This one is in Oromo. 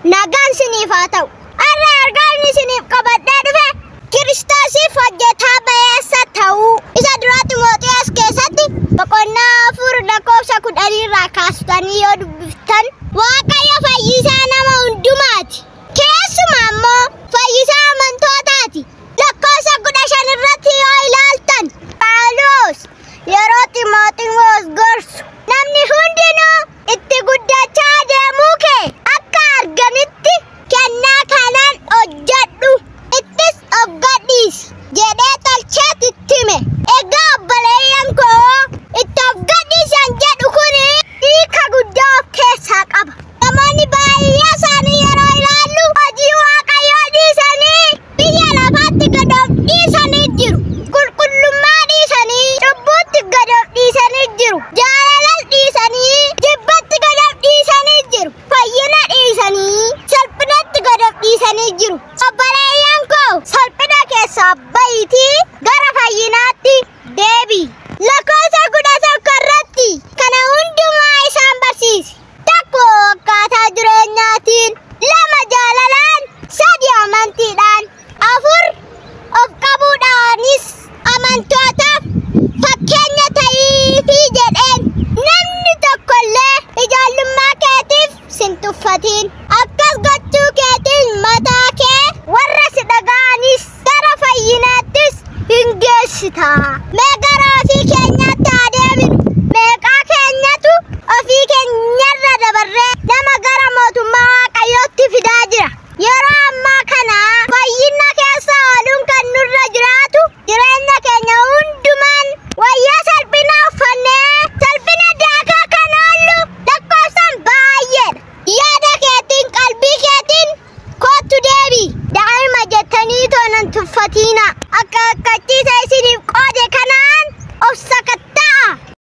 nagaan siniif haa ta'u. Har'a argaanni siniif qabadhee dhufe Kiristoosiif hojjetaa ba'eessa ta'uu isa dura Ximooxiyoos keessatti boqonnaa 4 lakkoofsa 10 irraa kaastanii yoo dubbiftan Waaqayyo fayyisaa nama hundumaati. Keessumaa immoo fayyisaa amantootaati. Lakkoofsa 15 irratti yoo ilaaltan Phaawulos yeroo Ximooxiyoos gorsu namni hundinuu itti guddachaa deemuu kee akka arganitti kennaa kanaan hojjedhu ittis of gadhiisi jedhee tolcheet itti hime. Egaa obboleeyyan koo itti of gadhiisan jedhu kuni hiika guddaa of keessaa qaba. Namoonni baay'ee isaanii yeroo ilaallu hojii Waaqayyoo dhiisanii biyya lafaatti gad of dhiisanii jiru. Qulqullummaa dhiisanii cubbuutti gad of dhiisanii jiru. Jaalala dhiisanii jibbatti gad of dhiisanii jiru. Fayyina dhiisanii salphinatti gad of dhiisanii jiru. Obboleeyyan koo salphina keessaa bahiitii gara fayyinaatti deebi'i. Lakkoofsa 11 irratti kana hundumaa isaan barsiisi. Tokko akkaataa jireenyaatiin, 2 jaalalaan, 3 amantiidhaan, 4 of qabuudhaanis amantootaaf fakkeenya ta'iifi jedheen. Namni tokkollee ijoollummaa keetiif sin tuffatiin. Akkas gochuu keetiin mataa kee warra si dhaga'anis gara fayyinaattis hin geessita. Mee gara ofii keenya